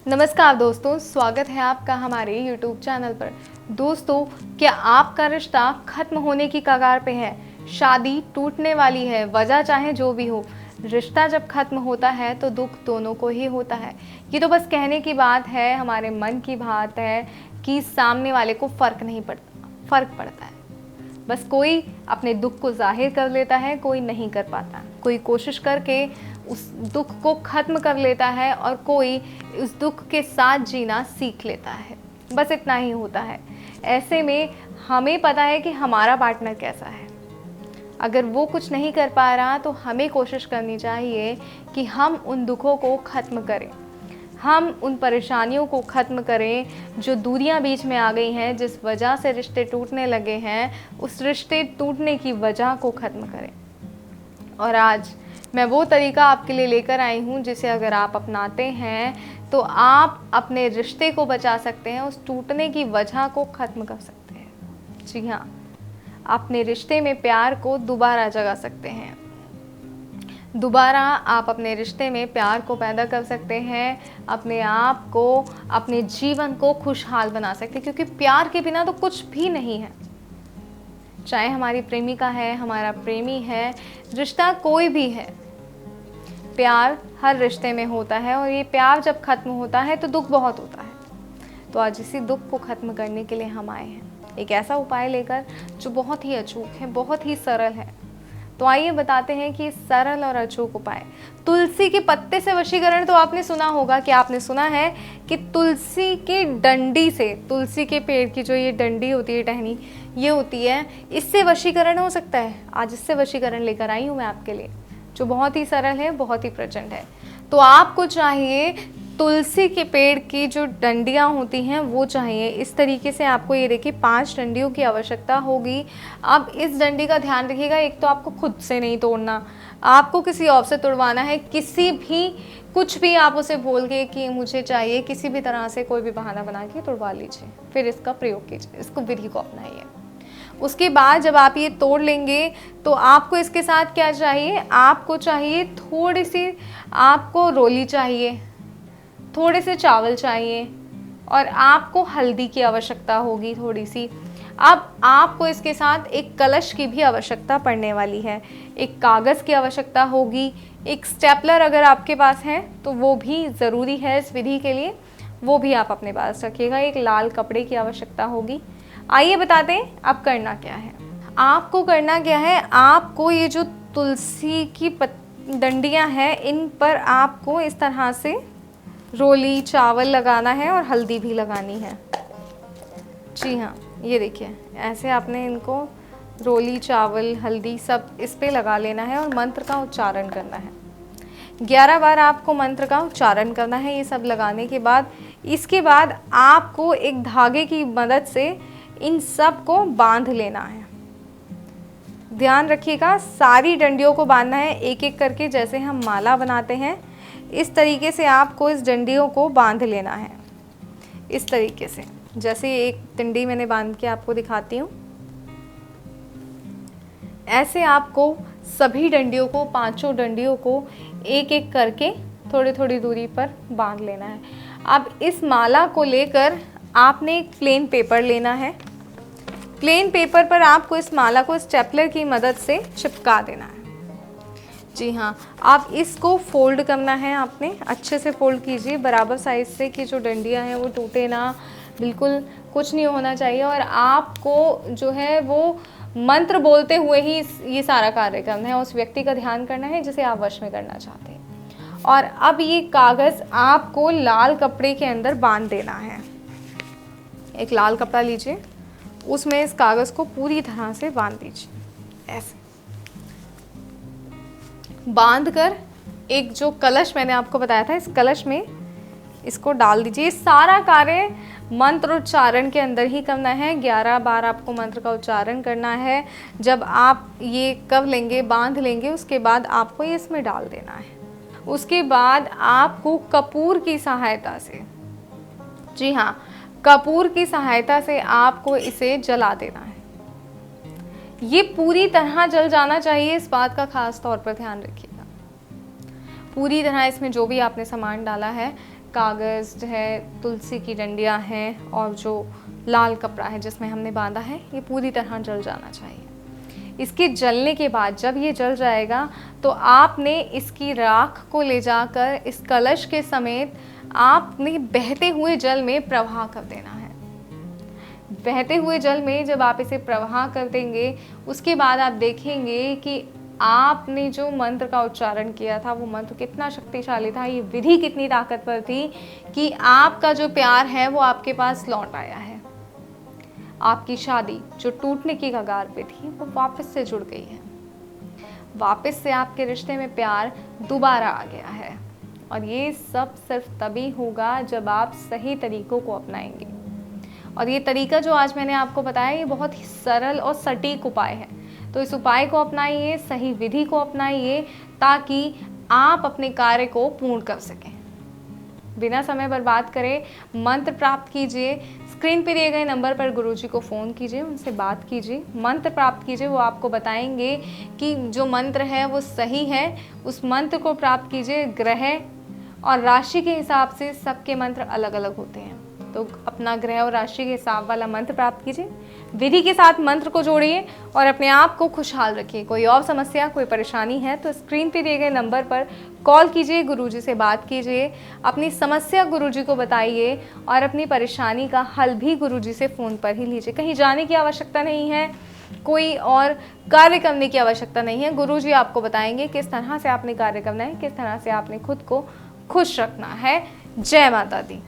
नमस्कार दोस्तों, स्वागत है आपका हमारे YouTube चैनल पर। दोस्तों, क्या आपका रिश्ता खत्म होने की कगार पे है? शादी टूटने वाली है, वजह चाहे जो भी हो, रिश्ता जब खत्म होता है तो दुख दोनों को ही होता है। ये तो बस कहने की बात है, हमारे मन की बात है कि सामने वाले को फर्क पड़ता है। बस कोई अपने दुख को जाहिर कर लेता है, कोई नहीं कर पाता। कोई कोशिश करके उस दुख को ख़त्म कर लेता है और कोई उस दुख के साथ जीना सीख लेता है। बस इतना ही होता है। ऐसे में हमें पता है कि हमारा पार्टनर कैसा है। अगर वो कुछ नहीं कर पा रहा तो हमें कोशिश करनी चाहिए कि हम उन दुखों को ख़त्म करें, हम उन परेशानियों को ख़त्म करें जो दूरियां बीच में आ गई हैं, जिस वजह से रिश्ते टूटने लगे हैं, उस रिश्ते टूटने की वजह को ख़त्म करें। और आज मैं वो तरीका आपके लिए लेकर आई हूँ जिसे अगर आप अपनाते हैं तो आप अपने रिश्ते को बचा सकते हैं, उस टूटने की वजह को ख़त्म कर सकते हैं। जी हाँ, अपने रिश्ते में प्यार को दोबारा जगा सकते हैं। दोबारा आप अपने रिश्ते में प्यार को पैदा कर सकते हैं, अपने आप को, अपने जीवन को खुशहाल बना सकते हैं, क्योंकि प्यार के बिना तो कुछ भी नहीं है। चाहे हमारी प्रेमिका है, हमारा प्रेमी है, रिश्ता कोई भी है, प्यार हर रिश्ते में होता है और ये प्यार जब ख़त्म होता है तो दुख बहुत होता है। तो आज इसी दुख को ख़त्म करने के लिए हम आए हैं, एक ऐसा उपाय लेकर जो बहुत ही अचूक है, बहुत ही सरल है। तो आइए बताते हैं कि सरल और अचूक उपाय। तुलसी के पत्ते से वशीकरण तो आपने सुना होगा कि आपने सुना है कि तुलसी के डंडी से, तुलसी के पेड़ की जो ये डंडी होती है, टहनी ये होती है, इससे वशीकरण हो सकता है। आज इससे वशीकरण लेकर आई हूँ मैं आपके लिए, जो बहुत ही सरल है, बहुत ही प्रचंड है। तो आपको चाहिए तुलसी के पेड़ की जो डंडियाँ होती हैं वो चाहिए। इस तरीके से आपको ये देखिए 5 डंडियों की आवश्यकता होगी। अब इस डंडी का ध्यान रखिएगा, एक तो आपको खुद से नहीं तोड़ना, आपको किसी और से तुड़वाना है। किसी भी कुछ भी आप उसे बोल के कि मुझे चाहिए, किसी भी तरह से कोई भी बहाना बना के तुड़वा लीजिए, फिर इसका प्रयोग कीजिए, इसको विधि को अपनाइए। उसके बाद जब आप ये तोड़ लेंगे तो आपको इसके साथ क्या चाहिए, आपको चाहिए थोड़ी सी, आपको रोली चाहिए, थोड़े से चावल चाहिए और आपको हल्दी की आवश्यकता होगी थोड़ी सी। अब आपको इसके साथ एक कलश की भी आवश्यकता पड़ने वाली है, एक कागज़ की आवश्यकता होगी, एक स्टेपलर अगर आपके पास है तो वो भी ज़रूरी है इस विधि के लिए, वो भी आप अपने पास रखिएगा। एक लाल कपड़े की आवश्यकता होगी। आइए बताते हैं अब करना क्या है। आपको करना क्या है, आपको ये जो तुलसी की डंडियाँ हैं इन पर आपको इस तरह से रोली, चावल लगाना है और हल्दी भी लगानी है। जी हाँ, ये देखिए ऐसे आपने इनको रोली, चावल, हल्दी सब इस पे लगा लेना है और मंत्र का उच्चारण करना है। 11 बार आपको मंत्र का उच्चारण करना है। ये सब लगाने के बाद, इसके बाद आपको एक धागे की मदद से इन सब को बांध लेना है। ध्यान रखिएगा, सारी डंडियों को बांधना है एक एक करके, जैसे हम माला बनाते हैं इस तरीके से आपको इस डंडियों को बांध लेना है। इस तरीके से, जैसे एक डंडी मैंने बांध के आपको दिखाती हूँ, ऐसे आपको सभी डंडियों को, 5 डंडियों को एक एक करके थोड़ी थोड़ी दूरी पर बांध लेना है। अब इस माला को लेकर आपने एक प्लेन पेपर लेना है। प्लेन पेपर पर आपको इस माला को स्टेपलर की मदद से चिपका देना है। जी हाँ, आप इसको फोल्ड करना है, आपने अच्छे से फोल्ड कीजिए बराबर साइज से कि जो डंडियाँ हैं वो टूटे ना, बिल्कुल कुछ नहीं होना चाहिए। और आपको जो है वो मंत्र बोलते हुए ही ये सारा कार्य करना है, उस व्यक्ति का ध्यान करना है जिसे आप वश में करना चाहते हैं। और अब ये कागज़ आपको लाल कपड़े के अंदर बांध देना है। एक लाल कपड़ा लीजिए, उसमें इस कागज़ को पूरी तरह से बांध दीजिए। ऐसे बांधकर एक जो कलश मैंने आपको बताया था, इस कलश में इसको डाल दीजिए। सारा कार्य मंत्र उच्चारण के अंदर ही करना है। 11 बार आपको मंत्र का उच्चारण करना है। जब आप ये कर लेंगे, बांध लेंगे, उसके बाद आपको ये इसमें डाल देना है। उसके बाद आपको कपूर की सहायता से, जी हाँ, कपूर की सहायता से आपको इसे जला देना है। ये पूरी तरह जल जाना चाहिए, इस बात का खास तौर पर ध्यान रखिएगा। पूरी तरह इसमें जो भी आपने सामान डाला है कागज़ जो है, तुलसी की डंडियाँ हैं और जो लाल कपड़ा है जिसमें हमने बांधा है, ये पूरी तरह जल जाना चाहिए। इसके जलने के बाद जब ये जल जाएगा तो आपने इसकी राख को ले जाकर इस कलश के समेत आपने बहते हुए जल में प्रवाह कर देना है। बहते हुए जल में जब आप इसे प्रवाह कर देंगे, उसके बाद आप देखेंगे कि आपने जो मंत्र का उच्चारण किया था वो मंत्र कितना शक्तिशाली था, ये विधि कितनी ताकतवर थी कि आपका जो प्यार है वो आपके पास लौट आया है। आपकी शादी जो टूटने की कगार पे थी वो वापस से जुड़ गई है। वापस से आपके रिश्ते में प्यार दोबारा आ गया है। और ये सब सिर्फ तभी होगा जब आप सही तरीकों को अपनाएंगे। और ये तरीका जो आज मैंने आपको बताया, ये बहुत ही सरल और सटीक उपाय है। तो इस उपाय को अपनाइए, सही विधि को अपनाइए, ताकि आप अपने कार्य को पूर्ण कर सकें। बिना समय बर्बाद करे मंत्र प्राप्त कीजिए। स्क्रीन पर दिए गए नंबर पर गुरुजी को फ़ोन कीजिए, उनसे बात कीजिए, मंत्र प्राप्त कीजिए। वो आपको बताएंगे कि जो मंत्र है वो सही है। उस मंत्र को प्राप्त कीजिए। ग्रह और राशि के हिसाब से सबके मंत्र अलग अलग होते हैं, तो अपना ग्रह और राशि के हिसाब वाला मंत्र प्राप्त कीजिए। विधि के साथ मंत्र को जोड़िए और अपने आप को खुशहाल रखिए। कोई और समस्या, कोई परेशानी है तो स्क्रीन पे दिए गए नंबर पर कॉल कीजिए, गुरुजी से बात कीजिए, अपनी समस्या गुरुजी को बताइए और अपनी परेशानी का हल भी गुरुजी से फ़ोन पर ही लीजिए। कहीं जाने की आवश्यकता नहीं है, कोई और कार्य करने की आवश्यकता नहीं है। गुरुजी आपको बताएंगे किस तरह से आपने कार्य करना है, किस तरह से आपने खुद को खुश रखना है। जय माता दी।